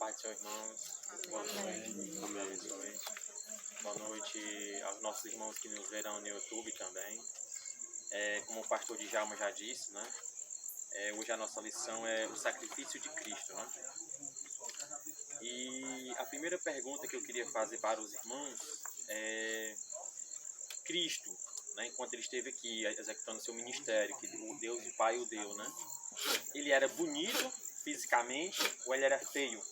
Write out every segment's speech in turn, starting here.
paz do Senhor, irmãos. Boa noite. Amém. Boa noite aos nossos irmãos que nos verão no YouTube também. Como o pastor Djalma já disse, né? Hoje a nossa lição é o sacrifício de Cristo, né? E a primeira pergunta que eu queria fazer para os irmãos é: Cristo, né, enquanto ele esteve aqui executando seu ministério, que o Deus e Pai o deu, né? Ele era bonito fisicamente ou ele era feio?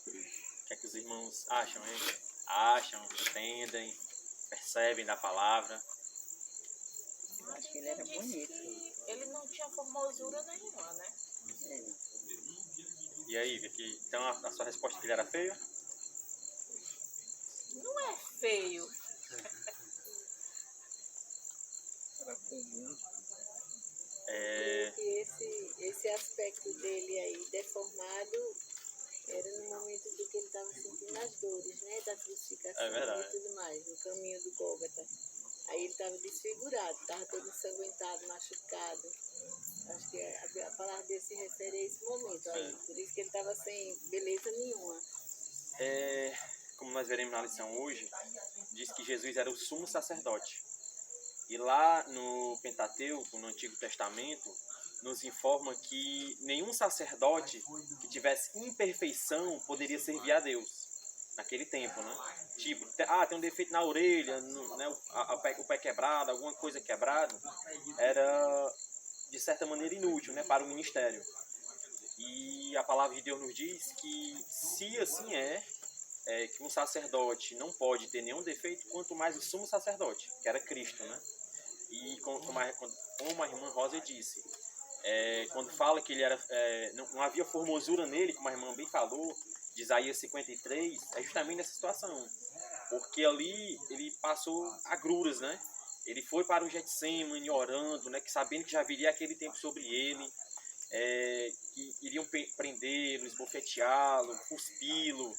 O que é que os irmãos acham, hein? Acham, entendem, percebem da palavra? Eu acho que ele era bonito. Ele não tinha formosura nenhuma, né? E aí, Vicky, então a sua resposta é que ele era feio? Não é feio. Era feio. Esse aspecto dele aí, deformado, era no momento do que ele estava sentindo as dores, né? Da crucificação e tudo mais, no caminho do Gólgota. Aí ele estava desfigurado, estava todo ensanguentado, machucado. Acho que a palavra dele se refere a esse momento aí. Por isso que ele estava sem beleza nenhuma. Como nós veremos na lição hoje, diz que Jesus era o sumo sacerdote. E lá no Pentateuco, no Antigo Testamento, nos informa que nenhum sacerdote que tivesse imperfeição poderia servir a Deus naquele tempo, né? Tipo, tem um defeito na orelha, né? O pé quebrado, alguma coisa quebrada, era de certa maneira inútil, né, para o ministério. E a palavra de Deus nos diz que se assim que um sacerdote não pode ter nenhum defeito, quanto mais o sumo sacerdote, que era Cristo, né? E como a irmã Rosa disse, quando fala que ele era, não havia formosura nele, como a irmã bem falou, de Isaías 53, é justamente nessa situação. Porque ali ele passou agruras, né? Ele foi para o Getsemane orando, né? Que sabendo que já viria aquele tempo sobre ele, que iriam prendê-lo, esbofeteá-lo, cuspi-lo,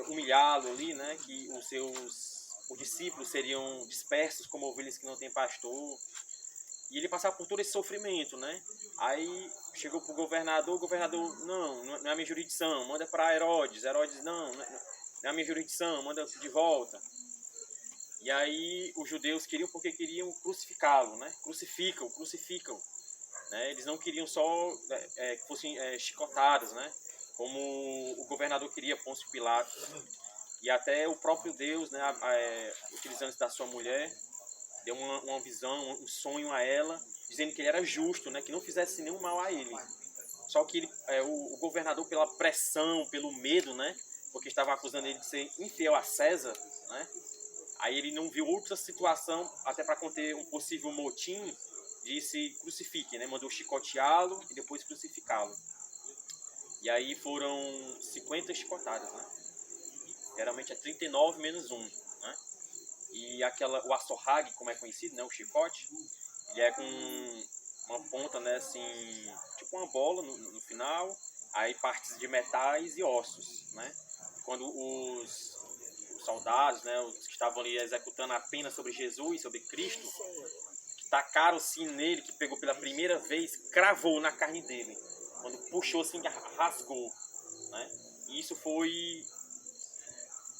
humilhá-lo ali, né? Que os discípulos seriam dispersos como ovelhas que não têm pastor. E ele passava por todo esse sofrimento, né? Aí chegou para o governador, não é a minha jurisdição, manda para Herodes. Herodes, não é a minha jurisdição, manda de volta. E aí os judeus porque queriam crucificá-lo, né? Crucificam. Né? Eles não queriam só que fossem chicotados, né? Como o governador queria, Pôncio Pilatos. E até o próprio Deus, né? Utilizando-se da sua mulher, deu uma visão, um sonho a ela, dizendo que ele era justo, né? Que não fizesse nenhum mal a ele. Só que o governador, pela pressão, pelo medo, né? Porque estava acusando ele de ser infiel a César, né? Aí ele não viu outra situação, até para conter um possível motim, disse crucifique, né? Mandou chicoteá-lo e depois crucificá-lo. E aí foram 50 chicotadas, né? Geralmente é 39 menos 1, né? E o açorrague, como é conhecido, né? O chicote, ele é com uma ponta, né? Assim, tipo uma bola no final, aí partes de metais e ossos, né? Quando os soldados, né, os que estavam ali executando a pena sobre Jesus, sobre Cristo, que tacaram assim nele, que pegou pela primeira vez, cravou na carne dele. Quando puxou assim, rasgou, né? E isso foi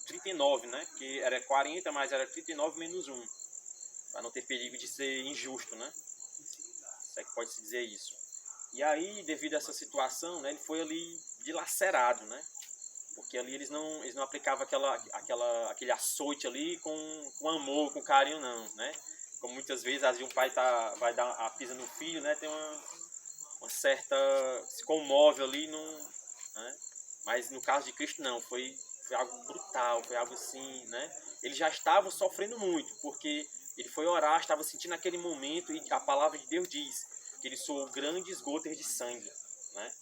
39, né? Que era 40, mas era 39 menos 1. Para não ter perigo de ser injusto, né? Se é que pode se dizer isso. E aí, devido a essa situação, né, ele foi ali dilacerado, né? Porque ali eles não aplicavam aquele açoite ali com amor, com carinho, não, né? Como muitas vezes, às vezes um pai vai dar a pisa no filho, né? Tem uma certa... se comove ali, né? Mas no caso de Cristo, não. Foi algo brutal, foi algo assim, né? Ele já estava sofrendo muito, porque ele foi orar, estava sentindo aquele momento, e a palavra de Deus diz que ele soou grandes gotas de sangue, né?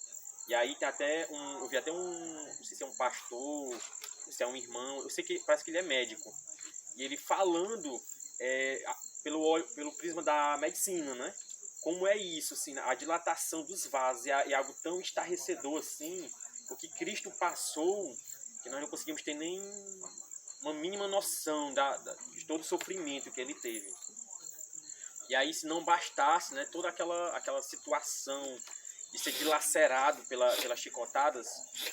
E aí tem eu vi até não sei se é um pastor, se é um irmão, eu sei que parece que ele é médico. E ele falando pelo prisma da medicina, né? Como é isso, assim, a dilatação dos vasos é algo tão estarrecedor assim, o que Cristo passou, que nós não conseguimos ter nem uma mínima noção de todo o sofrimento que ele teve. E aí, se não bastasse, né, toda aquela situação de ser dilacerado pelas chicotadas,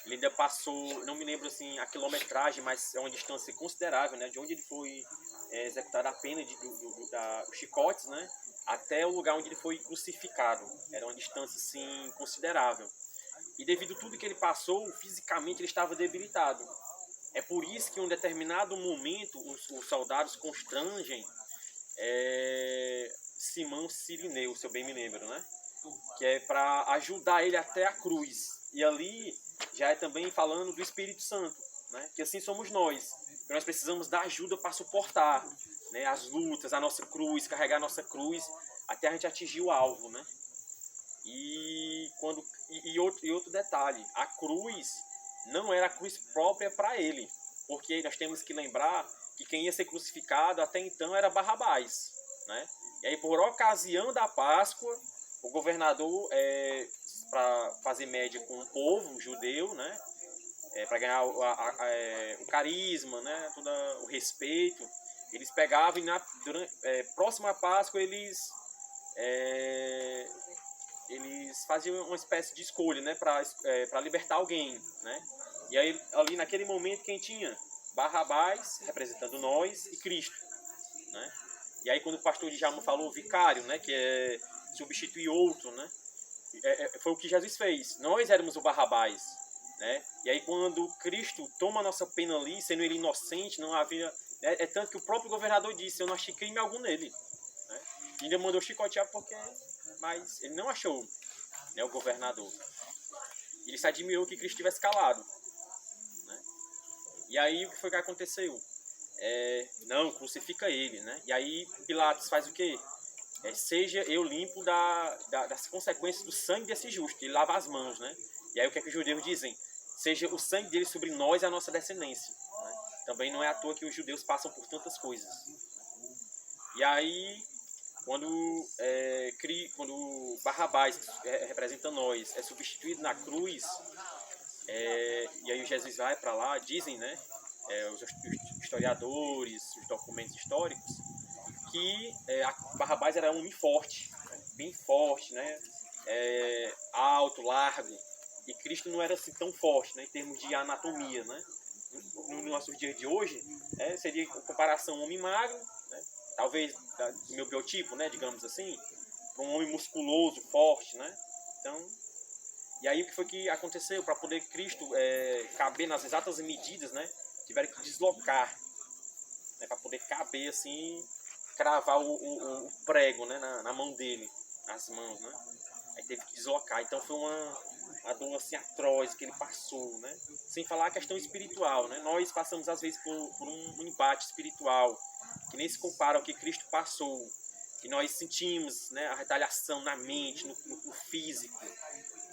ele ainda passou, não me lembro assim a quilometragem, mas é uma distância considerável, né, de onde ele foi executado a pena dos chicotes, né, até o lugar onde ele foi crucificado. Era uma distância assim considerável. E devido a tudo que ele passou, fisicamente ele estava debilitado. É por isso que em um determinado momento os soldados constrangem Simão Cirineu, se eu bem me lembro, né? Que é para ajudar ele até a cruz. E ali já é também falando do Espírito Santo, né? Que assim somos nós. Que nós precisamos da ajuda para suportar, né, as lutas, a nossa cruz, carregar a nossa cruz até a gente atingir o alvo, né? E outro detalhe, a cruz não era a cruz própria para ele, porque nós temos que lembrar que quem ia ser crucificado até então era Barrabás, né? E aí, por ocasião da Páscoa, o governador, para fazer média com o povo judeu, né? Para ganhar o carisma, né? Todo o respeito, eles pegavam e próximo à Páscoa eles faziam uma espécie de escolha, né, para libertar alguém, né? E aí ali naquele momento quem tinha? Barrabás, representando nós, e Cristo, né? E aí quando o pastor Djalma falou vicário, né, que é substituir outro, né? Foi o que Jesus fez. Nós éramos o Barrabás, né? E aí quando Cristo toma a nossa pena ali, sendo ele inocente, não havia... É tanto que o próprio governador disse, eu não achei crime algum nele, né? E ainda mandou chicotear mas ele não achou, né, o governador. Ele se admirou que Cristo tivesse calado, né? E aí o que foi que aconteceu? Não, crucifica ele, né? E aí Pilatos faz o quê? Seja eu limpo das consequências do sangue desse justo. Ele lava as mãos, né? E aí o que é que os judeus dizem? Seja o sangue dele sobre nós e a nossa descendência, né? Também não é à toa que os judeus passam por tantas coisas. E aí quando Barrabás, representa nós, é substituído na cruz, e aí Jesus vai para lá, dizem, né, os historiadores, os documentos históricos, que Barrabás era um homem forte, bem forte, né, alto, largo, e Cristo não era assim tão forte, né, em termos de anatomia, né. No nosso dia de hoje, seria em comparação homem magro, né, talvez do meu biotipo, né, digamos assim, para um homem musculoso, forte, né? Então, e aí o que foi que aconteceu? Para poder Cristo caber nas exatas medidas, né, tiveram que deslocar, né, para poder caber assim, cravar o prego, né, na mão dele, nas mãos, né? Aí teve que deslocar. Então foi uma dor assim atroz que ele passou, né? Sem falar a questão espiritual, né? Nós passamos às vezes por um embate espiritual que nem se compara ao que Cristo passou. E nós sentimos, né, a retaliação na mente, no físico,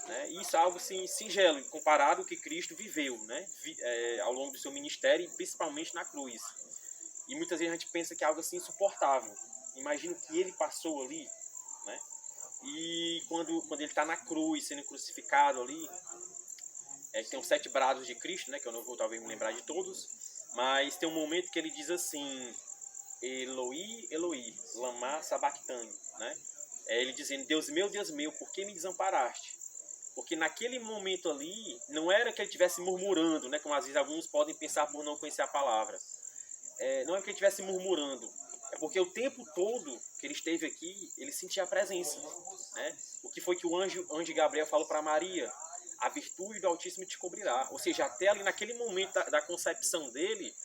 né? E isso é algo assim, singelo, comparado ao que Cristo viveu, né, ao longo do seu ministério, e principalmente na cruz. E muitas vezes a gente pensa que é algo assim insuportável. Imagina o que ele passou ali, né? E quando ele está na cruz, sendo crucificado ali, tem os 7 brados de Cristo, né, que eu não vou talvez me lembrar de todos, mas tem um momento que ele diz assim: Eloi, Eloi, lama sabachthani, né? Ele dizendo, Deus meu, por que me desamparaste? Porque naquele momento ali, não era que ele estivesse murmurando, né? Como às vezes alguns podem pensar por não conhecer a palavra. Não é que ele estivesse murmurando, é porque o tempo todo que ele esteve aqui, ele sentia a presença, né? O que foi que o anjo Gabriel falou para Maria? A virtude do Altíssimo te cobrirá. Ou seja, até ali naquele momento da concepção dele,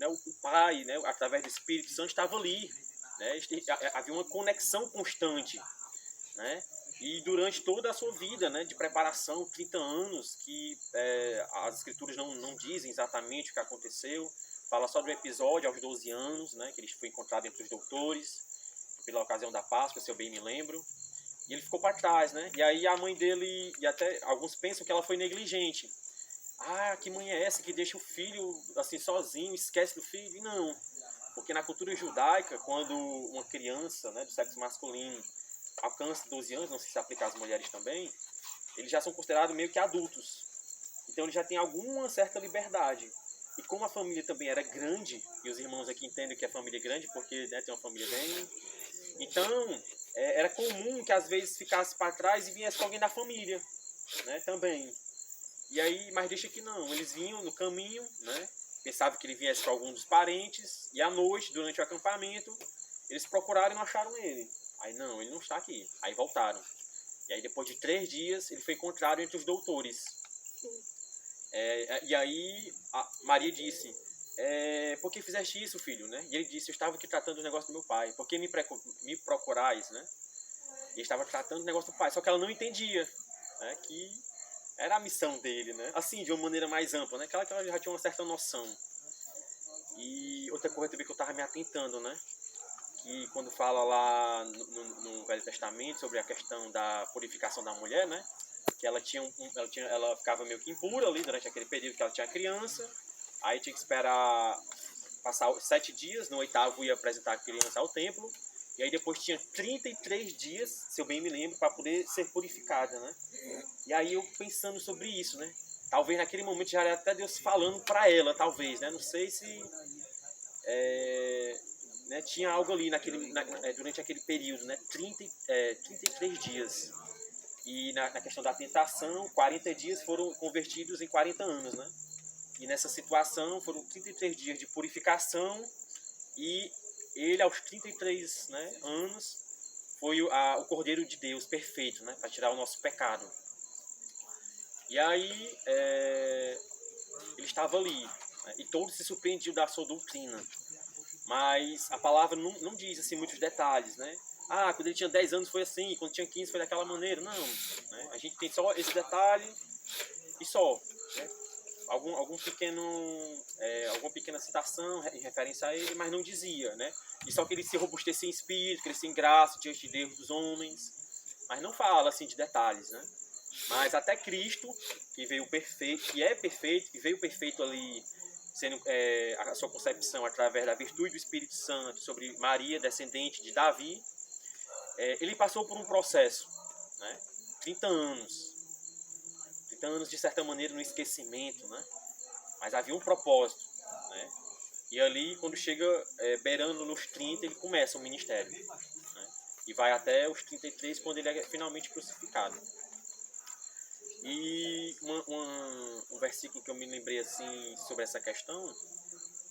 o Pai, né, através do Espírito Santo, estava ali, né? Havia uma conexão constante, né? E durante toda a sua vida, né, de preparação, 30 anos, que as escrituras não dizem exatamente o que aconteceu, fala só do episódio aos 12 anos, né, que ele foi encontrado entre os doutores, pela ocasião da Páscoa, se eu bem me lembro, e ele ficou para trás, né? E aí a mãe dele, e até alguns pensam que ela foi negligente. Ah, que mãe é essa que deixa o filho assim sozinho, esquece do filho? E não, porque na cultura judaica, quando uma criança, né, do sexo masculino alcança 12 anos, não sei se aplica às mulheres também, eles já são considerados meio que adultos. Então eles já têm alguma certa liberdade. E como a família também era grande, e os irmãos aqui entendem que a família é grande, porque, né, tem uma família bem Então, era comum que às vezes ficasse para trás e viesse com alguém da família, né, também. E aí, mas deixa que não, eles vinham no caminho, né, pensavam que ele viesse com algum dos parentes, e à noite, durante o acampamento, eles procuraram e não acharam ele. Aí não, ele não está aqui. Aí voltaram. E aí depois de 3 dias, ele foi encontrado entre os doutores. E aí Maria disse, por que fizeste isso, filho? Né? E ele disse, eu estava aqui tratando do negócio do meu pai. Por que me procurais? Né? E ele estava tratando do negócio do pai. Só que ela não entendia, né, que era a missão dele, né? Assim, de uma maneira mais ampla, né? Que ela já tinha uma certa noção. E outra coisa também que eu estava me atentando, né? Que quando fala lá no Velho Testamento sobre a questão da purificação da mulher, né? Que ela ficava meio que impura ali durante aquele período que ela tinha criança. Aí tinha que esperar passar 7 dias, no 8º ia apresentar a criança ao templo. E aí depois tinha 33 dias, se eu bem me lembro, para poder ser purificada, né? E aí eu pensando sobre isso, né? Talvez naquele momento já era até Deus falando para ela, talvez, né? Não sei se né, tinha algo ali durante aquele período, né? 33 dias. E na questão da tentação, 40 dias foram convertidos em 40 anos, né? E nessa situação foram 33 dias de purificação e ele, aos 33, né, anos, foi o Cordeiro de Deus perfeito, né, para tirar o nosso pecado. E aí ele estava ali, né, e todos se surpreendiam da sua doutrina. Mas a palavra não diz assim, muitos detalhes, né? Quando ele tinha 10 anos foi assim, quando tinha 15 foi daquela maneira. Não, né? A gente tem só esse detalhe e só, né? Alguma pequena citação em referência a ele, mas não dizia, né? E só que ele se robustecia em espírito, crescia em graça diante de Deus dos homens, mas não fala assim de detalhes, né? Mas até Cristo, que veio perfeito, que é perfeito, que veio perfeito ali, sendo a sua concepção através da virtude do Espírito Santo sobre Maria, descendente de Davi, ele passou por um processo, né? 30 anos de certa maneira no esquecimento, né? Mas havia um propósito, né? E ali, quando chega beirando nos 30, ele começa o ministério, né? E vai até os 33, quando ele é finalmente crucificado. E um versículo que eu me lembrei assim sobre essa questão,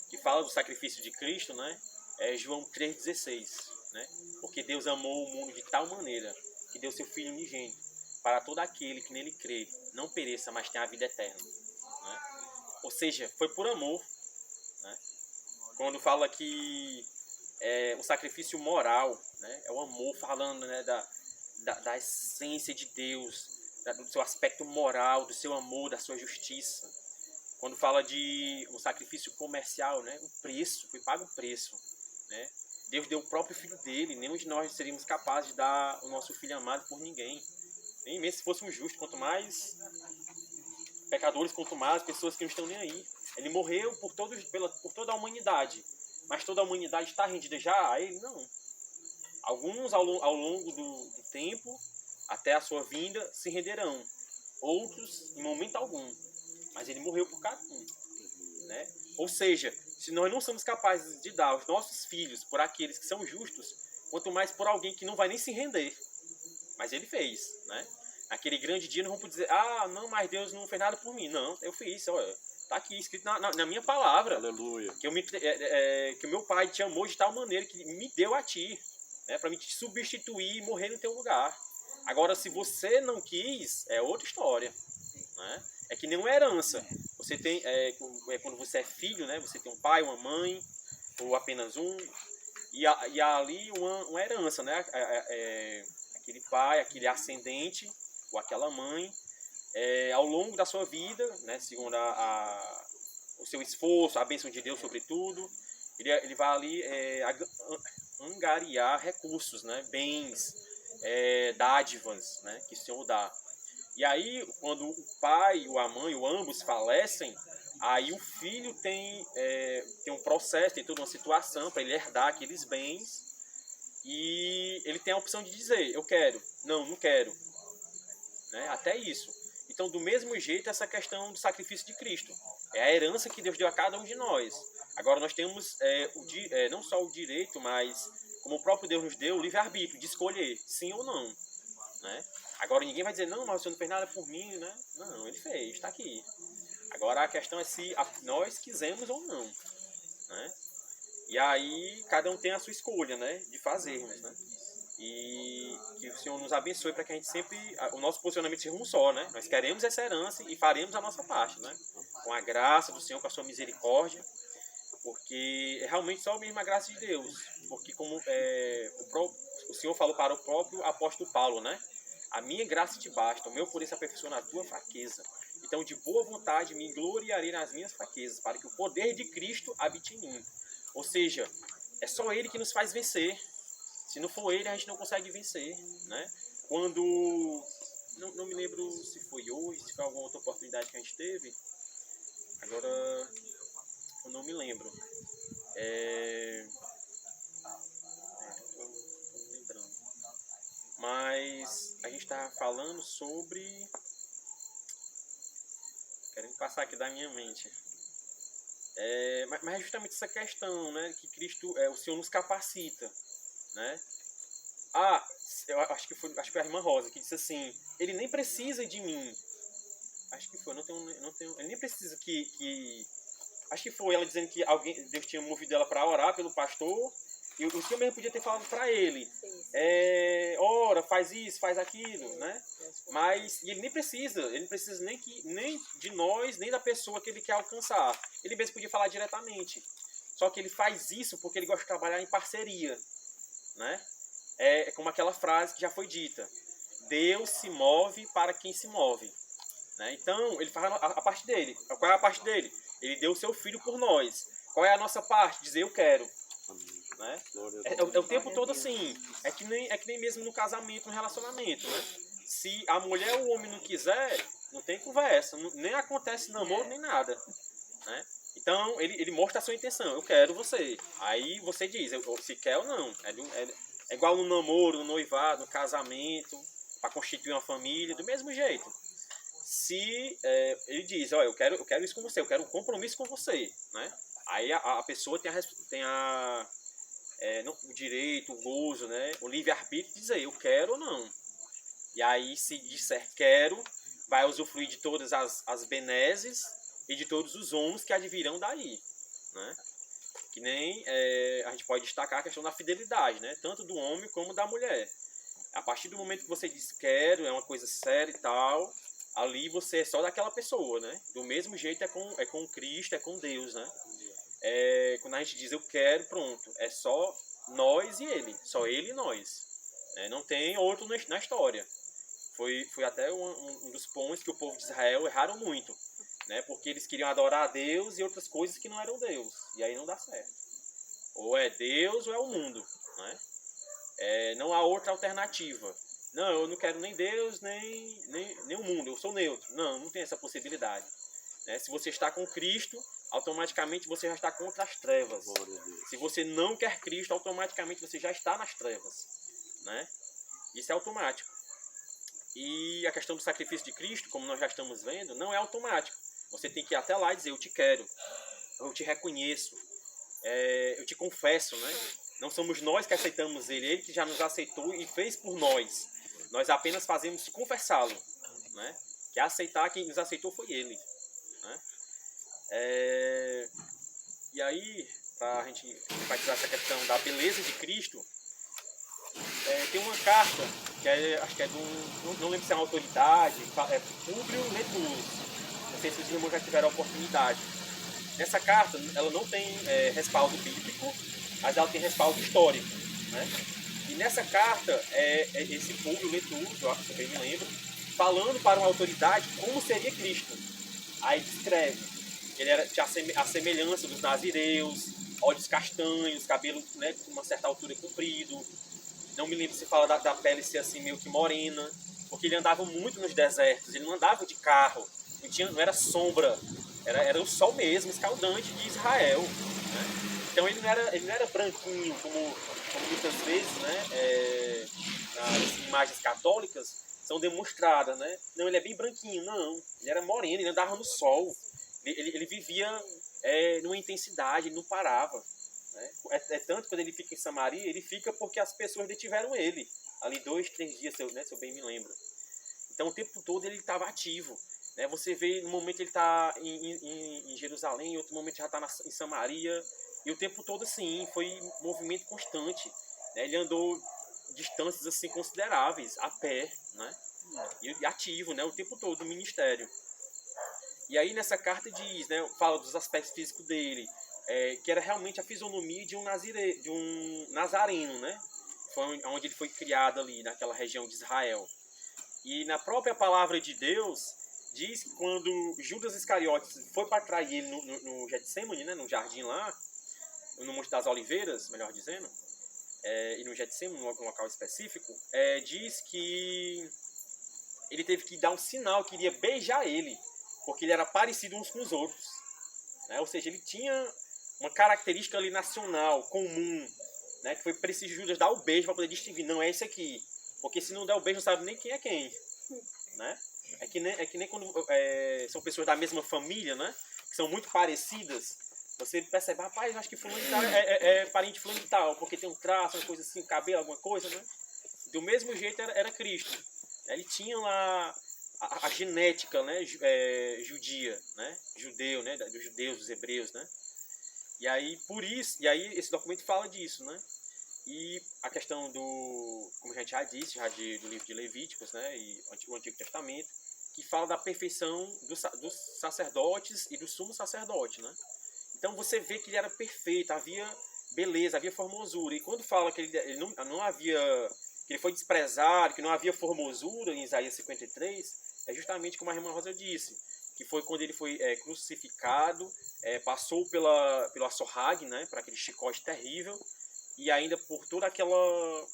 que fala do sacrifício de Cristo, né? É João 3,16, né? Porque Deus amou o mundo de tal maneira que deu seu Filho unigênito para todo aquele que nele crê, não pereça, mas tenha a vida eterna, né? Ou seja, foi por amor, né? Quando fala que o sacrifício moral, né? É o amor falando, né, da essência de Deus, do seu aspecto moral, do seu amor, da sua justiça. Quando fala de um sacrifício comercial, né? O preço, foi pago um preço, né? Deus deu o próprio Filho dele, nenhum de nós seríamos capazes de dar o nosso Filho amado por ninguém. Nem mesmo se fôssemos justos, quanto mais pecadores, quanto mais pessoas que não estão nem aí. Ele morreu por toda a humanidade, mas toda a humanidade está rendida já a ele? Não. Alguns ao longo do tempo, até a sua vinda, se renderão. Outros, em momento algum. Mas ele morreu por cada um, né? Ou seja, se nós não somos capazes de dar os nossos filhos por aqueles que são justos, quanto mais por alguém que não vai nem se render. Mas ele fez, né? Naquele grande dia não vamos dizer, não, mas Deus não fez nada por mim. Não, eu fiz, olha, tá aqui escrito na minha palavra. Aleluia. Que o meu pai te amou de tal maneira que me deu a ti, né? Para me te substituir e morrer no teu lugar. Agora, se você não quis, é outra história, né? É que nem uma herança. Você tem, quando você é filho, né? Você tem um pai, uma mãe, ou apenas um, e há ali uma herança, né? Aquele pai, aquele ascendente, ou aquela mãe, ao longo da sua vida, né? Segundo o seu esforço, a bênção de Deus sobre tudo, ele vai ali angariar recursos, né? Bens, dádivas, né? Que o Senhor dá. E aí, quando o pai ou a mãe, ou ambos falecem, aí o filho tem um processo, tem toda uma situação para ele herdar aqueles bens, e ele tem a opção de dizer, eu quero, não quero, né? Até isso. Então, do mesmo jeito, essa questão do sacrifício de Cristo. É a herança que Deus deu a cada um de nós. Agora, nós temos não só o direito, mas como o próprio Deus nos deu, o livre-arbítrio de escolher sim ou não, né? Agora ninguém vai dizer, não, mas o Senhor não fez nada por mim, né? Não, ele fez, está aqui. Agora a questão é se nós quisemos ou não, né? E aí cada um tem a sua escolha, né, de fazermos, né? E que o Senhor nos abençoe para que a gente sempre, o nosso posicionamento seja um só, né? Nós queremos essa herança e faremos a nossa parte, né? Com a graça do Senhor, com a sua misericórdia, porque é realmente só mesmo a graça de Deus. Porque como o Senhor falou para o próprio apóstolo Paulo, né? A minha graça te basta, o meu poder se aperfeiçoa na tua fraqueza. Então, de boa vontade, me gloriarei nas minhas fraquezas, para que o poder de Cristo habite em mim. Ou seja, é só Ele que nos faz vencer. Se não for Ele, a gente não consegue vencer, né? Quando... Não me lembro se foi hoje, se foi alguma outra oportunidade que a gente teve. Agora, eu não me lembro. Tô me lembrando. Mas a gente estava falando sobre... Querendo passar aqui da minha mente. Mas é justamente essa questão, né? Que Cristo, o Senhor nos capacita, né? Eu acho que foi a irmã Rosa que disse assim, ele nem precisa de mim. Acho que foi, não tenho, ele nem precisa acho que foi ela dizendo que Deus tinha movido ela para orar pelo pastor, e o Senhor mesmo podia ter falado para ele, ora, faz isso, faz aquilo, né? Mas ele não precisa nem de nós, nem da pessoa que ele quer alcançar. Ele mesmo podia falar diretamente. Só que ele faz isso porque ele gosta de trabalhar em parceria, né? É como aquela frase que já foi dita. Deus se move para quem se move, né? Então, ele faz a parte dele. Qual é a parte dele? Ele deu o seu filho por nós. Qual é a nossa parte? Dizer eu quero. Né? É o tempo todo assim. É que nem mesmo no casamento, no relacionamento, né? Se a mulher ou o homem não quiser, não tem conversa. Nem acontece namoro, nem nada, né? Então, ele mostra a sua intenção. Eu quero você. Aí você diz, se quer ou não. É igual no namoro, no noivado, no casamento, para constituir uma família, do mesmo jeito. Se ele diz, eu quero isso com você, eu quero um compromisso com você, né? Aí a pessoa tem o direito, o gozo, né? O livre-arbítrio de dizer, eu quero ou não. E aí, se disser quero, vai usufruir de todas as benesses e de todos os ônus que advirão daí, né? Que nem a gente pode destacar a questão da fidelidade, né? Tanto do homem como da mulher. A partir do momento que você diz quero, é uma coisa séria e tal, ali você é só daquela pessoa, né? Do mesmo jeito é com Cristo, é com Deus, né? Quando a gente diz eu quero, pronto, é só nós e Ele, só Ele e nós, né? Não tem outro na história. Foi até um dos pontos que o povo de Israel erraram muito, né? Porque eles queriam adorar a Deus e outras coisas que não eram Deus, e aí não dá certo. Ou é Deus ou é o mundo, né? Não há outra alternativa. Não, eu não quero nem Deus, nem o mundo, eu sou neutro. Não tem essa possibilidade, né? Se você está com Cristo, automaticamente você já está contra as trevas. Se você não quer Cristo, automaticamente você já está nas trevas, né? Isso é automático. E a questão do sacrifício de Cristo, como nós já estamos vendo, não é automático. Você tem que ir até lá e dizer, eu te quero, eu te reconheço, eu te confesso, né? Não somos nós que aceitamos Ele que já nos aceitou e fez por nós. Nós apenas fazemos confessá-lo, né? Que aceitar quem nos aceitou foi Ele, né? E aí, para a gente enfatizar essa questão da beleza de Cristo, tem uma carta, que acho que é não lembro se é uma autoridade, Públio Lentulus. Não sei se os irmãos já tiveram a oportunidade. Essa carta, ela não tem respaldo bíblico, mas ela tem respaldo histórico, né? E nessa carta, esse Públio Lentulus, eu acho que eu bem me lembro, falando para uma autoridade como seria Cristo. Aí descreve que ele tinha a semelhança dos nazireus, olhos castanhos, cabelo, né, com uma certa altura comprido. Não me lembro se fala da pele ser assim meio que morena, porque ele andava muito nos desertos, ele não andava de carro, não era sombra, era o sol mesmo, escaldante de Israel, né? Então ele não era branquinho, como muitas vezes, né, nas imagens católicas são demonstradas, né? Não, ele é bem branquinho, não, ele era moreno, ele andava no sol, ele vivia numa intensidade, ele não parava, Né? É tanto quando ele fica em Samaria, ele fica porque as pessoas detiveram ele. Ali 2, 3 dias, se eu bem me lembro. Então o tempo todo ele estava ativo. Né? Você vê, no momento ele está em Jerusalém, em outro momento já está em Samaria. E o tempo todo, assim, foi movimento constante. Né? Ele andou distâncias assim consideráveis, a pé, né? E ativo, né? O tempo todo no ministério. E aí nessa carta diz, né? Fala dos aspectos físicos dele, que era realmente a fisionomia de um nazareno, né? Foi onde ele foi criado ali, naquela região de Israel. E na própria palavra de Deus, diz que quando Judas Iscariotes foi para trair ele no Getsemane, né? No jardim lá, no Monte das Oliveiras, melhor dizendo, e no Getsemane, num local específico, diz que ele teve que dar um sinal que iria beijar ele, porque ele era parecido uns com os outros. Né? Ou seja, ele tinha uma característica ali nacional, comum, né? Que foi preciso Judas dar o beijo para poder distinguir. Não é esse aqui. Porque se não der o beijo, não sabe nem quem é quem. Né? É que nem quando são pessoas da mesma família, né? Que são muito parecidas. Você percebe, rapaz, acho que fulano de tal é parente de fulano de tal, porque tem um traço, uma coisa assim, cabelo, alguma coisa, né? Do mesmo jeito era Cristo. Ele tinha lá a genética, né, judia, né, judeu, né, dos judeus, dos hebreus, né. E aí por isso, esse documento fala disso, né. E a questão como a gente já disse, do livro de Levíticos, né, e o Antigo Testamento, que fala da perfeição dos sacerdotes e do sumo sacerdote, né. Então você vê que ele era perfeito, havia beleza, havia formosura. E quando fala que ele não havia, que ele foi desprezado, que não havia formosura em Isaías 53, é justamente como a irmã Rosa disse, que foi quando ele foi crucificado, passou pelo açorrague, né, para aquele chicote terrível, e ainda por toda aquela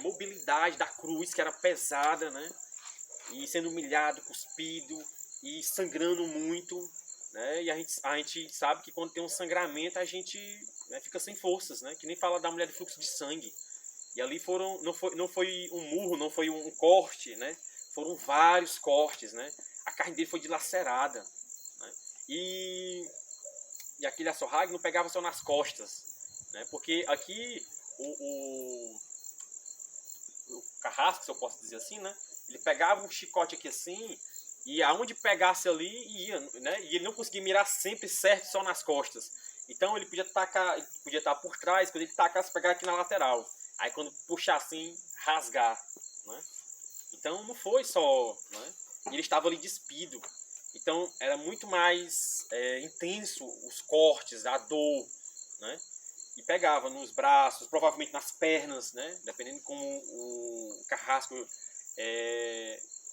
mobilidade da cruz, que era pesada, né, e sendo humilhado, cuspido, e sangrando muito, né, e a gente sabe que quando tem um sangramento, a gente, né, fica sem forças, né, que nem fala da mulher de fluxo de sangue. E ali não foi um murro, não foi um corte, né? Foram vários cortes, né? A carne dele foi dilacerada. Né? E aquele açorrague não pegava só nas costas. Né? Porque aqui o carrasco, se eu posso dizer assim, né? Ele pegava um chicote aqui assim, e aonde pegasse ali, ia. Né? E ele não conseguia mirar sempre certo só nas costas. Então ele podia estar por trás, quando ele tacasse, pegar aqui na lateral. Aí quando puxar assim, rasgar, né? Então não foi só, né? Ele estava ali despido. Então era muito mais intenso os cortes, a dor, né? E pegava nos braços, provavelmente nas pernas, né? Dependendo como o carrasco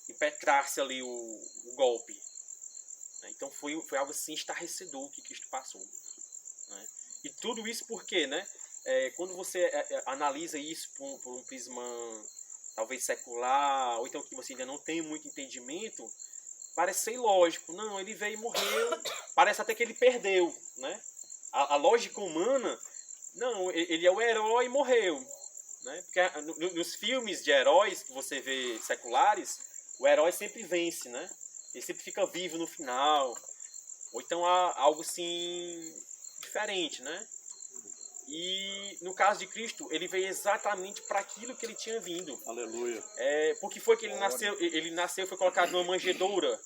impetrasse ali o golpe. Né? Então foi algo assim estarrecedor que Cristo passou. Né? E tudo isso por quê, né? Quando você analisa isso por um prisma talvez secular, ou então que você ainda não tem muito entendimento, parece ser ilógico. Não, ele veio e morreu, parece até que ele perdeu. Né? A lógica humana, não, ele é o herói e morreu. Né? Porque nos filmes de heróis que você vê seculares, o herói sempre vence, né? Ele sempre fica vivo no final. Ou então há algo assim diferente, né? E no caso de Cristo, ele veio exatamente para aquilo que ele tinha vindo. Aleluia. Porque foi que ele nasceu? Ele nasceu, foi colocado numa manjedoura,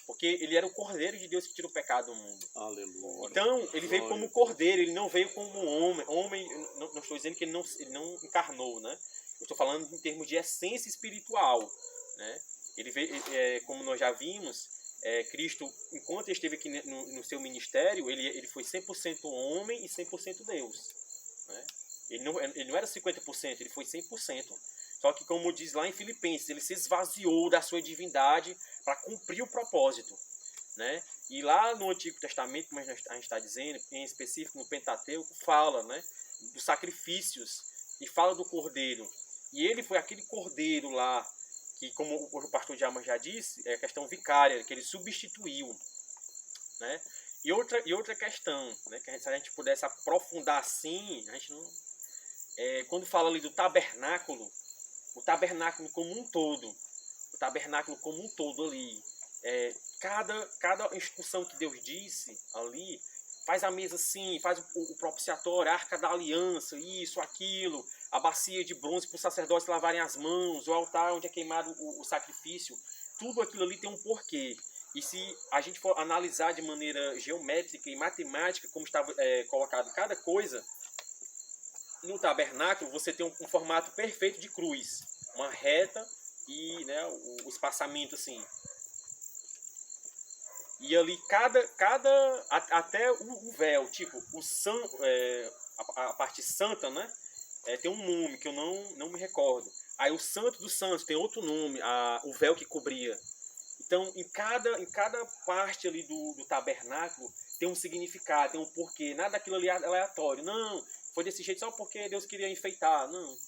porque ele era o Cordeiro de Deus que tira o pecado do mundo. Aleluia. Então, ele veio como Cordeiro, ele não veio como homem. Homem, não estou dizendo que ele não encarnou, né? Eu estou falando em termos de essência espiritual, né? Ele veio, como nós já vimos, Cristo, enquanto ele esteve aqui no seu ministério, ele foi 100% homem e 100% Deus. Né? Ele não era 50%, ele foi 100%. Só que, como diz lá em Filipenses, ele se esvaziou da sua divindade para cumprir o propósito. Né? E lá no Antigo Testamento, como a gente está dizendo, em específico no Pentateuco, fala, né, dos sacrifícios e fala do Cordeiro. E ele foi aquele Cordeiro lá, que, como o pastor Djalma já disse, é a questão vicária, que ele substituiu. Né? E outra questão, né, que se a gente pudesse aprofundar assim, a gente não... quando fala ali do tabernáculo, o tabernáculo como um todo ali, cada instrução que Deus disse ali, faz a mesa assim, faz o propiciatório, a arca da aliança, isso, aquilo, a bacia de bronze para os sacerdotes lavarem as mãos, o altar onde é queimado o sacrifício, tudo aquilo ali tem um porquê. E se a gente for analisar de maneira geométrica e matemática, como estava colocado cada coisa, no tabernáculo você tem um formato perfeito de cruz, uma reta e, né, o espaçamento assim. E ali até o véu, tipo, a parte santa, né? Tem um nome que eu não me recordo. Aí o santo dos santos tem outro nome, o véu que cobria. Então, em cada parte ali do tabernáculo tem um significado, tem um porquê. Nada daquilo ali é aleatório. Não, foi desse jeito só porque Deus queria enfeitar. Não,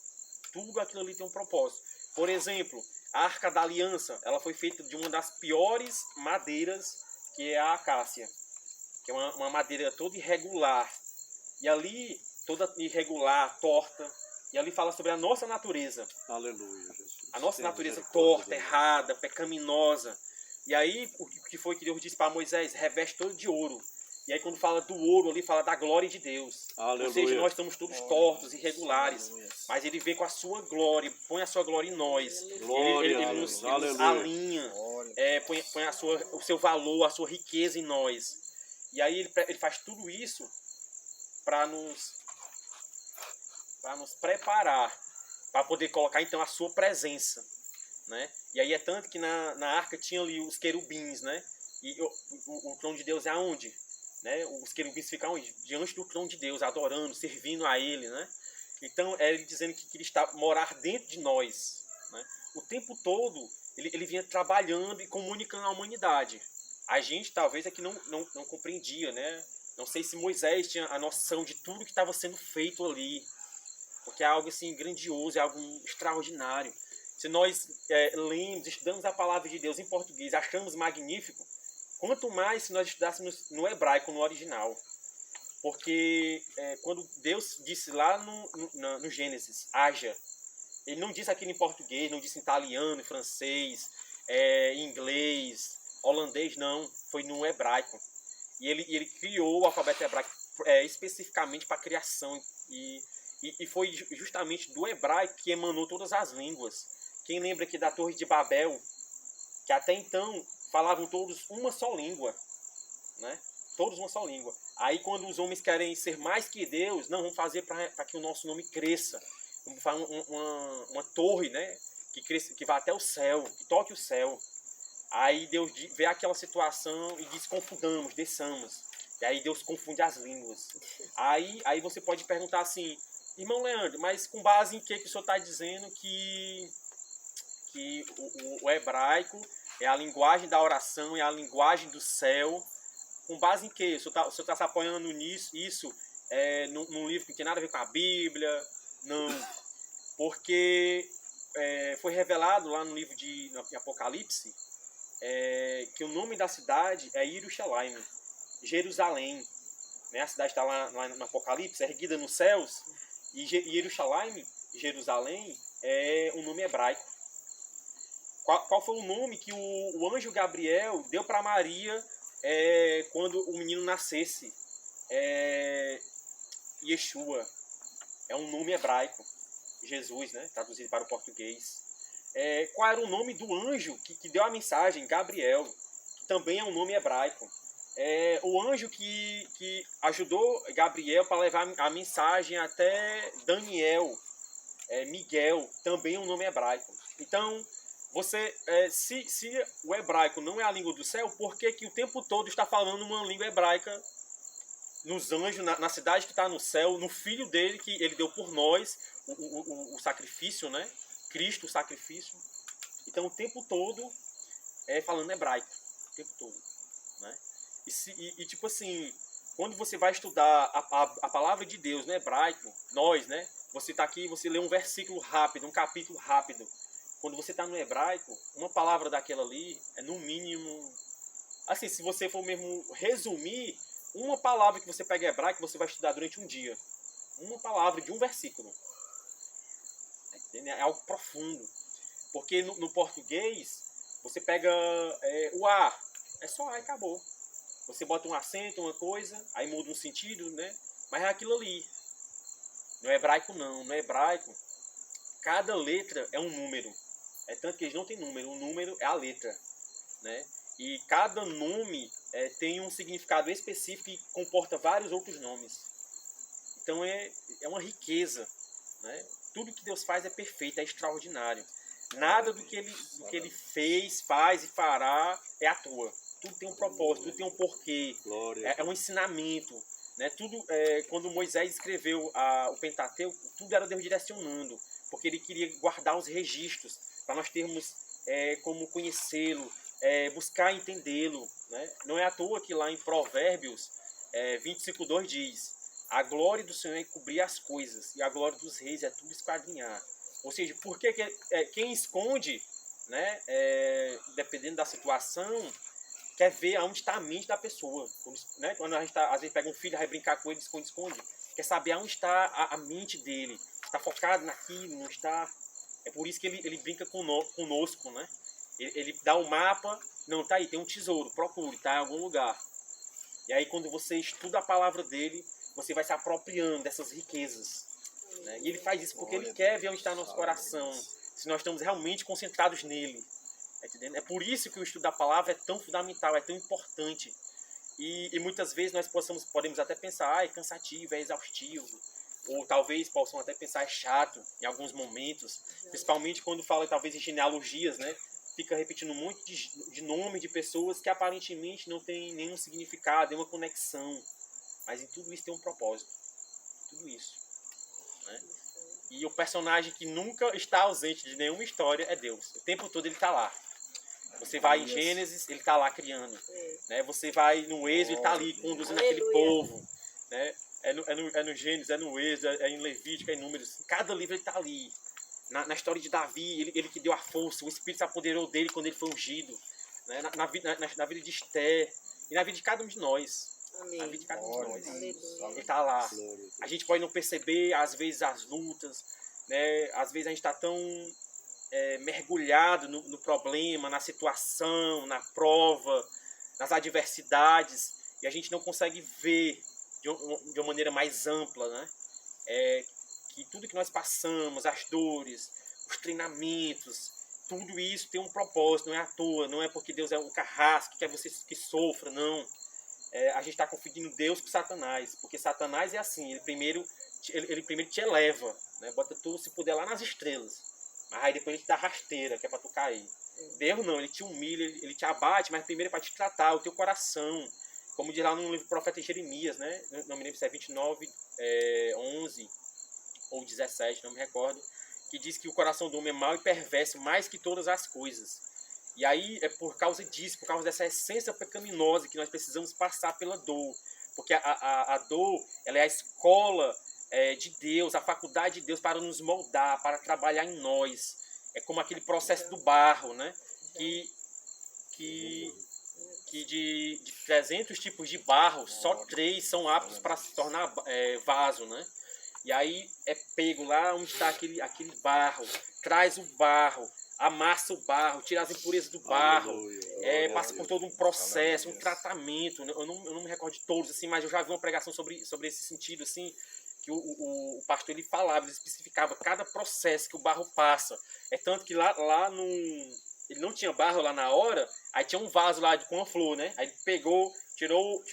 tudo aquilo ali tem um propósito. Por exemplo, a Arca da Aliança, ela foi feita de uma das piores madeiras, que é a acácia, que é uma madeira toda irregular. E ali, toda irregular, torta. E ali fala sobre a nossa natureza. Aleluia, Jesus. A nossa natureza torta, errada, pecaminosa. E aí, o que foi que Deus disse para Moisés? Reveste todo de ouro. E aí, quando fala do ouro ali, fala da glória de Deus. Aleluia. Ou seja, nós estamos todos tortos, irregulares. Aleluia. Mas Ele vem com a sua glória, põe a sua glória em nós. Glória, Ele nos aleluia. alinha, põe o seu valor, a sua riqueza em nós. E aí, ele faz tudo isso para nos preparar, para poder colocar então a sua presença, né? E aí é tanto que na arca tinha ali os querubins, né? E o trono de Deus é aonde? Né? Os querubins ficam onde? Diante do trono de Deus, adorando, servindo a Ele, né? Então é ele dizendo que ele está morar dentro de nós, né? O tempo todo ele vinha trabalhando e comunicando à humanidade. A gente talvez é que não compreendia, né? Não sei se Moisés tinha a noção de tudo que estava sendo feito ali, porque é algo assim grandioso, é algo extraordinário. Se nós lemos, estudamos a palavra de Deus em português, achamos magnífico, quanto mais se nós estudássemos no hebraico, no original. Porque quando Deus disse lá no Gênesis, haja, Ele não disse aquilo em português, não disse em italiano, em francês, em inglês, holandês, não. Foi no hebraico. E ele criou o alfabeto hebraico especificamente para a criação. E foi justamente do hebraico que emanou todas as línguas. Quem lembra aqui da Torre de Babel, que até então falavam todos uma só língua, né? Todos uma só língua. Aí quando os homens querem ser mais que Deus, não, vamos fazer para que o nosso nome cresça. Vamos fazer uma torre, né? Que vá até o céu, que toque o céu. Aí Deus vê aquela situação e diz, confundamos, desçamos. E aí Deus confunde as línguas. Aí você pode perguntar assim, irmão Leandro, mas com base em que o senhor está dizendo que o hebraico é a linguagem da oração, é a linguagem do céu? Com base em que? O senhor está se apoiando nisso, num livro que não tem nada a ver com a Bíblia? Não. Porque foi revelado lá no livro de Apocalipse que o nome da cidade é Jerusalém, Jerusalém. Né? A cidade está lá no Apocalipse, erguida nos céus. E Jerusalém, é um nome hebraico. Qual foi o nome que o anjo Gabriel deu para Maria quando o menino nascesse? Yeshua. É um nome hebraico. Jesus, né? Traduzido para o português. Qual era o nome do anjo que deu a mensagem? Gabriel. Que também é um nome hebraico. O anjo que ajudou Gabriel para levar a mensagem até Daniel. Miguel. Também é um nome hebraico. Então, se o hebraico não é a língua do céu, por que o tempo todo está falando uma língua hebraica nos anjos, na cidade que está no céu, no filho dele que ele deu por nós, o sacrifício, né? Cristo, o sacrifício. Então o tempo todo falando hebraico, o tempo todo, né? E tipo assim, quando você vai estudar a palavra de Deus no hebraico, nós, né? Você está aqui, você lê um versículo rápido, um capítulo rápido. Quando você está no hebraico, uma palavra daquela ali é no mínimo... Assim, se você for mesmo resumir, uma palavra que você pega hebraico, você vai estudar durante um dia. Uma palavra de um versículo. É algo profundo. Porque no português, você pega o A. É só A e acabou. Você bota um acento, uma coisa, aí muda um sentido, né? Mas é aquilo ali. No hebraico não. No hebraico, cada letra é um número. É tanto que eles não têm número. O número é a letra, né? E cada nome tem um significado específico e comporta vários outros nomes. Então é uma riqueza, né? Tudo que Deus faz é perfeito, é extraordinário. Nada do que ele fez, faz e fará é à toa. Tudo tem um propósito, tudo tem um porquê. É um ensinamento, né? Tudo, quando Moisés escreveu o Pentateuco, tudo era Deus direcionando, porque ele queria guardar os registros para nós termos como conhecê-lo, buscar entendê-lo, né? Não é à toa que lá em Provérbios 25:2 diz: a glória do Senhor é cobrir as coisas, e a glória dos reis é tudo esquadrinhar. Ou seja, porque quem esconde, né, dependendo da situação, quer ver aonde está a mente da pessoa. Né? Quando a gente às vezes pega um filho, vai brincar com ele, esconde. Quer saber aonde está a mente dele. Está focado naquilo, não está... É por isso que ele brinca conosco, né? Ele dá o mapa, não, tá aí, tem um tesouro, procure, tá em algum lugar. E aí quando você estuda a palavra dele, você vai se apropriando dessas riquezas. Né? E ele faz isso porque ele quer ver onde está nosso coração, se nós estamos realmente concentrados nele. É por isso que o estudo da palavra é tão fundamental, é tão importante. E muitas vezes nós podemos até pensar, é cansativo, é exaustivo. Ou talvez possam até pensar, é chato em alguns momentos. Principalmente quando fala talvez em genealogias, né? Fica repetindo muito de nome de pessoas que aparentemente não tem nenhum significado, nenhuma conexão. Mas em tudo isso tem um propósito. Tudo isso. Né? E o personagem que nunca está ausente de nenhuma história é Deus. O tempo todo ele está lá. Você vai em Gênesis, ele está lá criando. Né? Você vai no Êxodo, ele está ali conduzindo aquele povo. Né? É no Gênesis, é no Êxodo, é em Levítico, é em Números. Em cada livro ele está ali. Na história de Davi, ele que deu a força, o Espírito se apoderou dele quando ele foi ungido. Né? Na vida de Esther e na vida de cada um de nós. Amém. Na vida de cada um de nós. Aleluia. Ele está lá. A gente pode não perceber, às vezes, as lutas. Né? Às vezes a gente está tão mergulhado no problema, na situação, na prova, nas adversidades, e a gente não consegue ver de uma maneira mais ampla, né? Que tudo que nós passamos, as dores, os treinamentos, tudo isso tem um propósito, não é à toa, não é porque Deus é um carrasco que quer você que sofra, não. A gente está confundindo Deus com Satanás, porque Satanás é assim, ele primeiro te eleva, né? Bota tu, se puder, lá nas estrelas. Mas aí depois ele te dá rasteira, que é para tu cair. Deus não, ele te humilha, ele te abate, mas primeiro é para te tratar, o teu coração. Como diz lá no livro do profeta Jeremias, né? Não me lembro se é 29, 11 ou 17, não me recordo, que diz que o coração do homem é mau e perverso mais que todas as coisas. E aí é por causa disso, por causa dessa essência pecaminosa que nós precisamos passar pela dor. Porque a dor, ela é a escola de Deus, a faculdade de Deus para nos moldar, para trabalhar em nós. É como aquele processo do barro, né? Que de 300 tipos de barro, só 3 são aptos para se tornar vaso, né? E aí é pego lá onde está aquele barro, traz o barro, amassa o barro, tira as impurezas do barro, passa por todo um processo, um tratamento. Eu não me recordo de todos, assim, mas eu já vi uma pregação sobre esse sentido, assim, que o pastor ele falava, ele especificava cada processo que o barro passa. É tanto que lá no... Ele não tinha barro lá na hora, aí tinha um vaso lá com uma flor, né? Aí ele pegou, tirou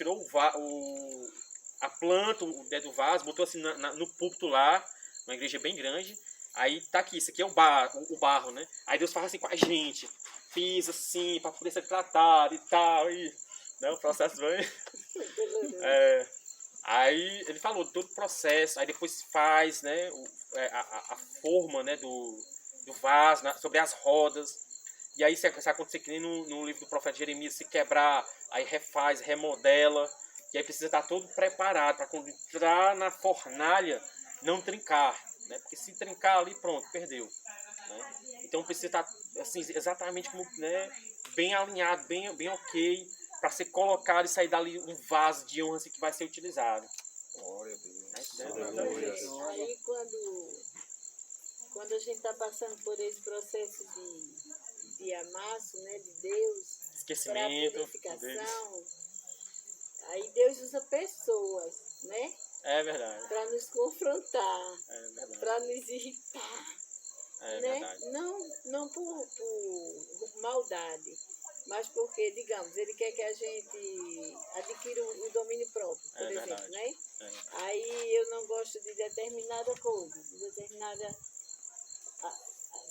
a planta, o dedo do vaso, botou assim no púlpito lá, uma igreja bem grande. Aí tá aqui, isso aqui é o barro, né? Aí Deus fala assim com a gente, fiz assim, para poder ser tratado e tal, e né, o processo vem. Aí ele falou todo o processo, aí depois faz, né, a forma, né, do vaso, né, sobre as rodas. E aí se acontecer que nem no livro do profeta Jeremias, se quebrar, aí refaz, remodela. E aí precisa estar todo preparado para quando entrar na fornalha não trincar. Né? Porque se trincar ali, pronto, perdeu. Né? Então precisa estar assim, exatamente como, né, bem alinhado, bem ok, para ser colocado e sair dali um vaso de honra assim, que vai ser utilizado. Glória a Deus. Aí quando a gente está passando por esse processo de amasso, né, de Deus, para a Esquecimento purificação, Aí Deus usa pessoas, né? É verdade. Para nos confrontar, É verdade. para nos irritar, É né? verdade. Não por maldade, mas porque, digamos, ele quer que a gente adquira o domínio próprio, por É exemplo, verdade. né? É. Aí eu não gosto de determinada coisa, de determinada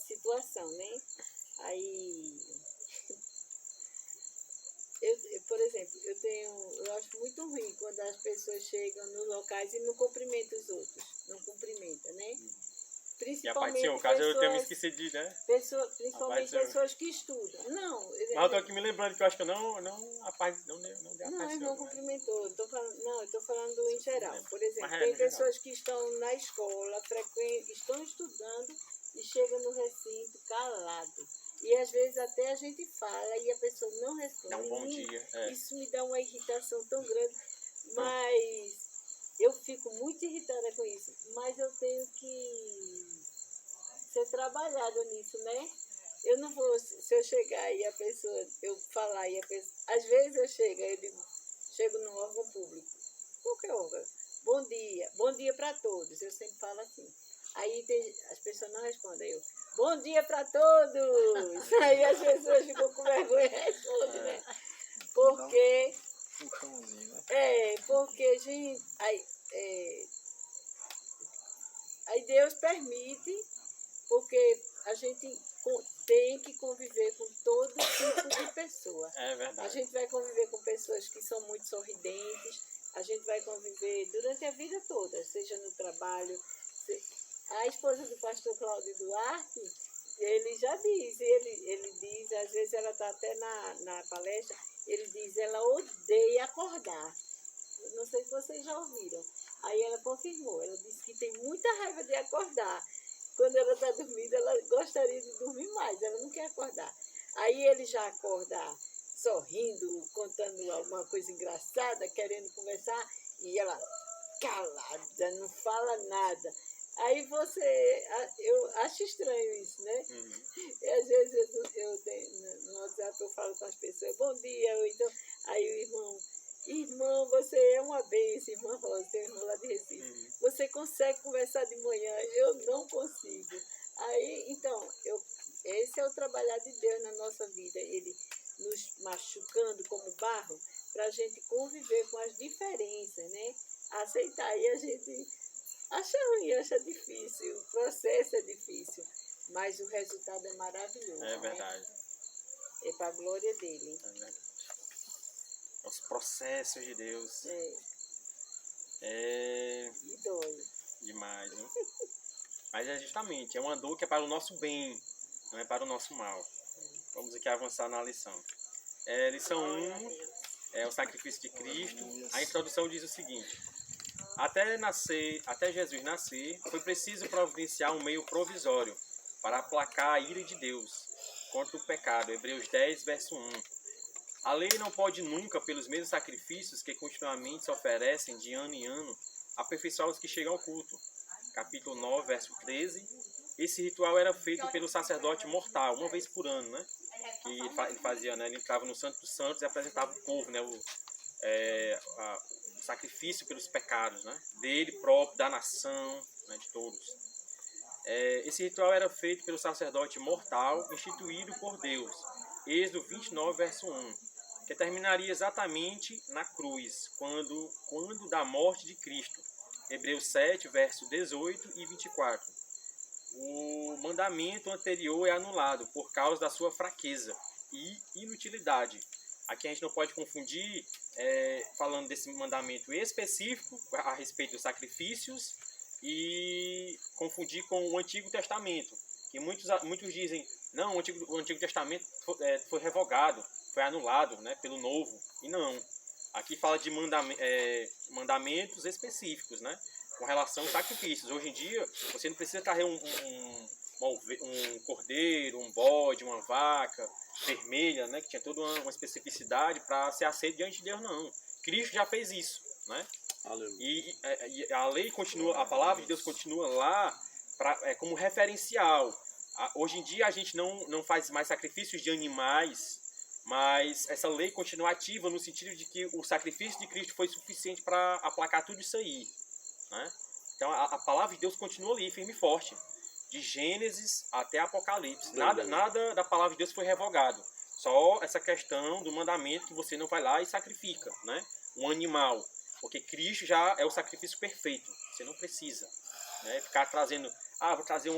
situação, né? Aí, por exemplo, eu acho muito ruim quando as pessoas chegam nos locais e não cumprimentam os outros, não cumprimentam, né? E a paz do Principalmente Senhor, caso eu tenha me pessoas, esquecido de, né? principalmente Senhor. pessoas que estudam. Não, Mas eu tô aqui me lembrando que eu acho que eu não a paz, não dei a paz não, do ele Senhor. não cumprimentou. Eu estou falando em geral. Por exemplo, Mas é, tem no geral. pessoas que estão na escola, estão estudando e chegam no recinto calado. E às vezes até a gente fala e a pessoa não responde. Dá um bom dia. É. Isso me dá uma irritação tão grande. Mas eu fico muito irritada com isso. Mas eu tenho que ser trabalhada nisso, né? Eu não vou, se eu chegar e a pessoa, eu falar e a pessoa, às vezes eu chego num órgão público, qualquer órgão, bom dia para todos, eu sempre falo assim. Aí as pessoas não respondem, eu, bom dia para todos! Aí as pessoas ficam com vergonha e respondem, né? Porque, porque, gente, aí Deus permite, porque a gente tem que conviver com todo tipo de pessoa. É verdade. A gente vai conviver com pessoas que são muito sorridentes, a gente vai conviver durante a vida toda, seja no trabalho. A esposa do pastor Cláudio Duarte, ele já diz, ele diz, às vezes ela está até na palestra, ele diz, ela odeia acordar. Não sei se vocês já ouviram. Aí ela confirmou, ela disse que tem muita raiva de acordar. Quando ela está dormindo, ela gostaria de dormir mais, ela não quer acordar. Aí ele já acorda sorrindo, contando alguma coisa engraçada, querendo conversar, e ela calada, não fala nada. Aí eu acho estranho isso, né? Uhum. E às vezes eu tenho, no WhatsApp eu falo com as pessoas, bom dia, ou então, aí o irmão, você é uma bênção, irmã Rosa, tem um irmão lá de Recife. Uhum. Você consegue conversar de manhã? Eu não consigo. Aí, então, esse é o trabalhar de Deus na nossa vida, ele nos machucando como barro, para a gente conviver com as diferenças, né? Aceitar. E a gente acha ruim, acha difícil, o processo é difícil, mas o resultado é maravilhoso. É verdade. Né? É para a glória dele. É verdade. Os processos de Deus. E dói. Demais, né? Mas é justamente, é uma dor que é para o nosso bem, não é para o nosso mal. Vamos aqui avançar na lição. Lição 1 é o sacrifício de Cristo. A introdução diz o seguinte: até Jesus nascer, foi preciso providenciar um meio provisório para aplacar a ira de Deus contra o pecado. Hebreus 10, verso 1. A lei não pode nunca, pelos mesmos sacrifícios que continuamente se oferecem de ano em ano, aperfeiçoar os que chegam ao culto. Capítulo 9, verso 13. Esse ritual era feito pelo sacerdote mortal, uma vez por ano, né? Que ele fazia, né? Ele entrava no Santo dos Santos e apresentava o povo, né? O sacrifício pelos pecados, né? Dele próprio, da nação, né? De todos. Esse ritual era feito pelo sacerdote mortal, instituído por Deus. Êxodo 29, verso 1, que terminaria exatamente na cruz, quando da morte de Cristo. Hebreus 7, verso 18 e 24. O mandamento anterior é anulado por causa da sua fraqueza e inutilidade. Aqui a gente não pode confundir, falando desse mandamento específico a respeito dos sacrifícios, e confundir com o Antigo Testamento, que muitos dizem, não, o Antigo Testamento foi revogado, foi anulado, né, pelo Novo, e não. Aqui fala de mandamentos específicos, né, com relação aos sacrifícios. Hoje em dia, você não precisa carregar um cordeiro, um bode, uma vaca vermelha, né, que tinha toda uma especificidade para ser aceito diante de Deus, não. Cristo já fez isso, né? E a lei continua, a palavra de Deus continua lá como referencial. Hoje em dia a gente não faz mais sacrifícios de animais Mas essa lei continua ativa no sentido de que o sacrifício de Cristo foi suficiente para aplacar tudo isso aí, né? Então a palavra de Deus continua ali, firme e forte, de Gênesis até Apocalipse. Nada da palavra de Deus foi revogado. Só essa questão do mandamento que você não vai lá e sacrifica, né, um animal. Porque Cristo já é o sacrifício perfeito. Você não precisa, né, ficar trazendo... vou trazer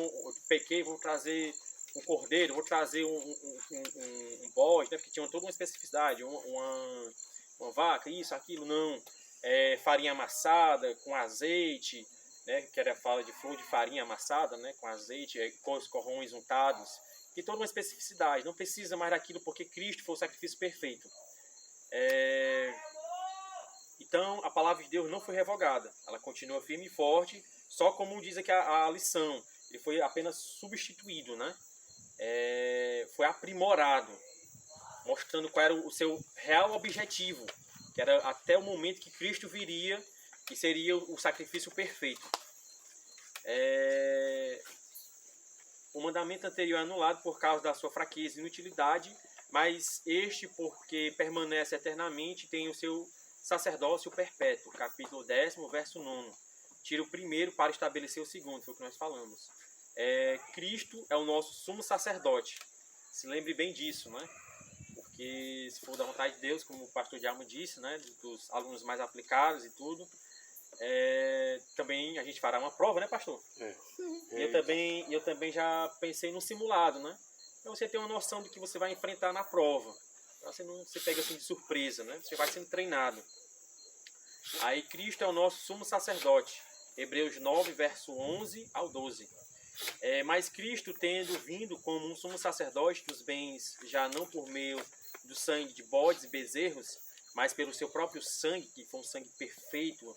pequei, vou trazer um cordeiro, vou trazer um bode, né, porque tinha toda uma especificidade. Uma vaca, isso, aquilo, não. Farinha amassada com azeite, né, que era fala de flor de farinha amassada, né, com azeite, com os corrões untados. E toda uma especificidade. Não precisa mais daquilo porque Cristo foi o sacrifício perfeito. Então, a palavra de Deus não foi revogada. Ela continua firme e forte, só como diz aqui a lição. Ele foi apenas substituído, né? Foi aprimorado, mostrando qual era o seu real objetivo, que era até o momento que Cristo viria, que seria o sacrifício perfeito. O mandamento anterior é anulado por causa da sua fraqueza e inutilidade, mas este, porque permanece eternamente, tem o seu sacerdócio perpétuo. Capítulo 10, verso 9. Tira o primeiro para estabelecer o segundo, foi o que nós falamos. Cristo é o nosso sumo sacerdote. Se lembre bem disso, né? Porque se for da vontade de Deus, como o pastor Diamo disse, né, dos alunos mais aplicados e tudo, também a gente fará uma prova, né, pastor? Eu também já pensei num simulado, né? Então você tem uma noção do que você vai enfrentar na prova. Você não se pega assim de surpresa, né? Você vai sendo treinado. Aí Cristo é o nosso sumo sacerdote. Hebreus 9, verso 11 ao 12. Mas Cristo, tendo vindo como um sumo sacerdote dos bens, já não por meio do sangue de bodes e bezerros, mas pelo seu próprio sangue, que foi um sangue perfeito,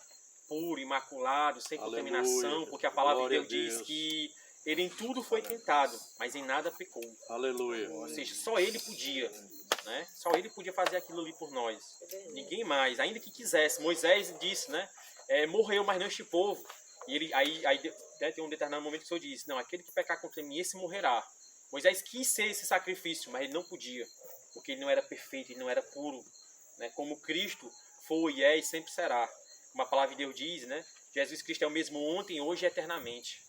puro, imaculado, sem contaminação, porque a palavra de Deus diz que ele em tudo foi tentado, mas em nada pecou. Aleluia. Ou seja, só ele podia, né? Só ele podia fazer aquilo ali por nós. Ninguém mais, ainda que quisesse. Moisés disse, né? Morreu, mas não este povo. E aí tem um determinado momento que o Senhor disse, não, aquele que pecar contra mim, esse morrerá. Moisés quis ser esse sacrifício, mas ele não podia, porque ele não era perfeito, ele não era puro, né? Como Cristo foi, e sempre será. Como a palavra de Deus diz, né? Jesus Cristo é o mesmo ontem, hoje e eternamente.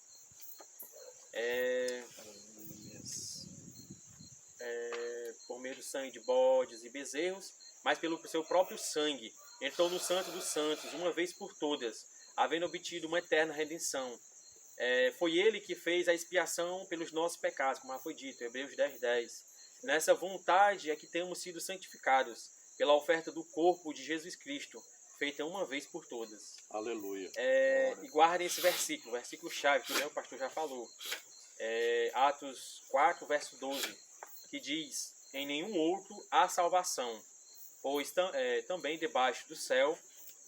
Por meio do sangue de bodes e bezerros, mas pelo seu próprio sangue, entrou no Santo dos Santos, uma vez por todas, havendo obtido uma eterna redenção. Foi ele que fez a expiação pelos nossos pecados, como já foi dito, Hebreus 10, 10. Nessa vontade é que temos sido santificados, pela oferta do corpo de Jesus Cristo, feita uma vez por todas. Aleluia. E guardem esse versículo chave, que o pastor já falou. Atos 4, verso 12, que diz, em nenhum outro há salvação, pois também debaixo do céu,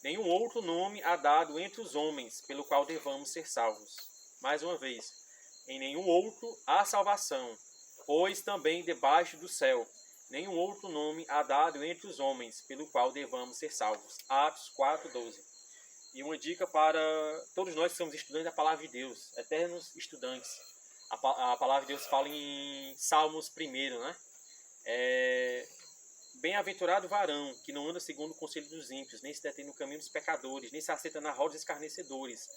nenhum outro nome há dado entre os homens, pelo qual devamos ser salvos. Mais uma vez, em nenhum outro há salvação, pois também debaixo do céu, nenhum outro nome há dado entre os homens, pelo qual devamos ser salvos. Atos 4, 12. E uma dica para todos nós que somos estudantes da palavra de Deus, eternos estudantes. A palavra de Deus fala em Salmos 1, né? Bem-aventurado o varão, que não anda segundo o conselho dos ímpios, nem se detém no caminho dos pecadores, nem se assenta na roda dos escarnecedores.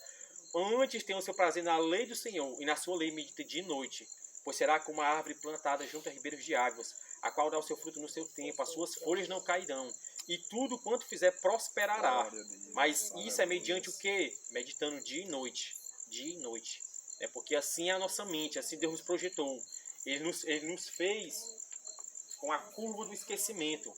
Antes tem o seu prazer na lei do Senhor, e na sua lei medita dia e noite, pois será como uma árvore plantada junto a ribeiros de águas, a qual dá o seu fruto no seu tempo, as suas folhas não cairão, e tudo quanto fizer prosperará. Mas isso é mediante o quê? Meditando dia e noite. Dia e noite. Porque assim é a nossa mente, assim Deus nos projetou. Ele nos fez com a curva do esquecimento,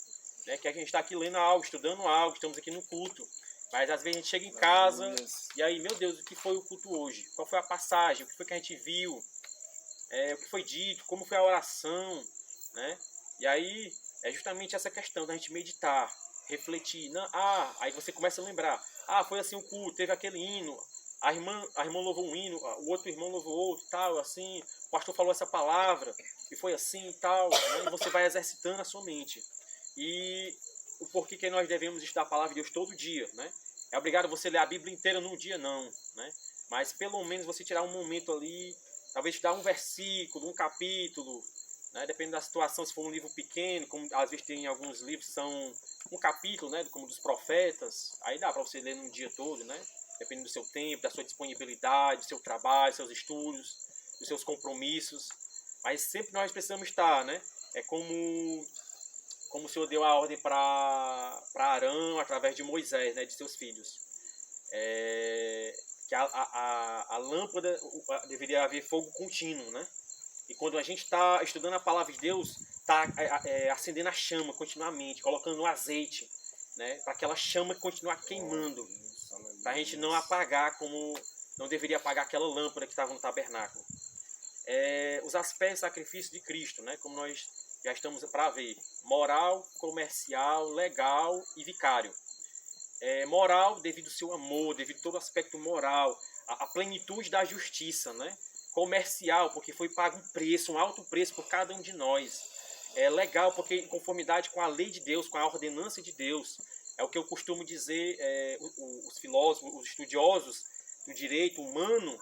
né? Que a gente está aqui lendo algo, estudando algo, estamos aqui no culto. Mas às vezes a gente chega em casa e aí, meu Deus, o que foi o culto hoje? Qual foi a passagem? O que foi que a gente viu? O que foi dito? Como foi a oração? Né? E aí é justamente essa questão da gente meditar, refletir. Aí você começa a lembrar. Foi assim o culto, teve aquele hino. A irmã louvou um hino, o outro irmão louvou outro, tal, assim. O pastor falou essa palavra, e foi assim e tal. Né? E você vai exercitando a sua mente. E o porquê que nós devemos estudar a palavra de Deus todo dia, né? É obrigado você ler a Bíblia inteira num dia, não, né? Mas pelo menos você tirar um momento ali, talvez estudar um versículo, um capítulo, né? Dependendo da situação, se for um livro pequeno, como às vezes tem alguns livros que são um capítulo, né? Como dos profetas, aí dá para você ler num dia todo, né? Dependendo do seu tempo, da sua disponibilidade, do seu trabalho, dos seus estudos, dos seus compromissos. Mas sempre nós precisamos estar, né? É como o Senhor deu a ordem para Arão através de Moisés, né? De seus filhos. Que a lâmpada deveria haver fogo contínuo, né? E quando a gente está estudando a palavra de Deus, está acendendo a chama continuamente, colocando no azeite, né? Para aquela chama continuar queimando, para a gente não apagar como não deveria apagar aquela lâmpada que estava no tabernáculo. Os aspectos do sacrifício de Cristo, né? Como nós já estamos para ver: moral, comercial, legal e vicário. Moral, devido ao seu amor, devido a todo o aspecto moral, a plenitude da justiça, né? Comercial, porque foi pago um preço, um alto preço por cada um de nós. Legal, porque em conformidade com a lei de Deus, com a ordenança de Deus. É o que eu costumo dizer, os filósofos, os estudiosos do direito humano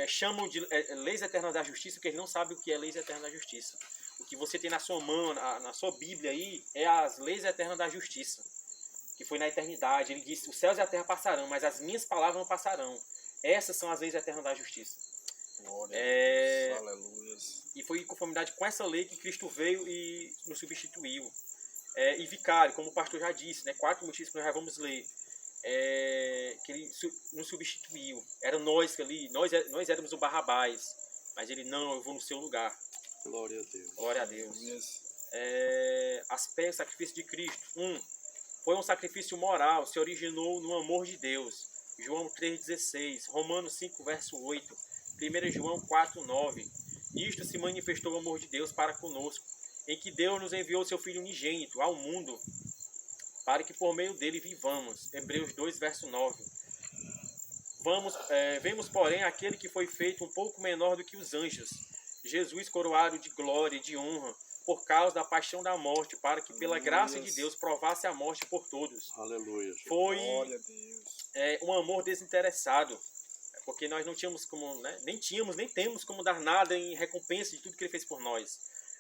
chamam de leis eternas da justiça, porque eles não sabem o que é leis eternas da justiça. O que você tem na sua mão, na sua Bíblia aí, é as leis eternas da justiça, que foi na eternidade. Ele disse: os céus e a terra passarão, mas as minhas palavras não passarão. Essas são as leis eternas da justiça. Glória a Deus, aleluia. E foi em conformidade com essa lei que Cristo veio e nos substituiu. E vicário, como o pastor já disse, né? 4 motivos que nós já vamos ler. Que ele nos substituiu. Era nós que ali, nós éramos o Barrabás, mas ele: não, eu vou no seu lugar. Glória a Deus. Glória a Deus. Aspecto, sacrifício de Cristo. Foi um sacrifício moral, se originou no amor de Deus. João 3,16, Romanos 5, verso 8, 1 João 4, 9. Nisto se manifestou o amor de Deus para conosco, em que Deus nos enviou seu Filho unigênito ao mundo, para que por meio dele vivamos. Hebreus 2, verso 9. Vemos, porém, aquele que foi feito um pouco menor do que os anjos, Jesus coroado de glória e de honra, por causa da paixão da morte, para que pela graça de Deus provasse a morte por todos. Aleluia. Foi Glória a Deus. Um amor desinteressado, porque nós não tínhamos como, né, nem temos como dar nada em recompensa de tudo que ele fez por nós.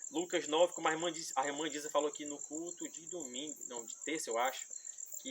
Lucas 9, como a irmã Diza falou aqui no culto de domingo, não, de terça eu acho,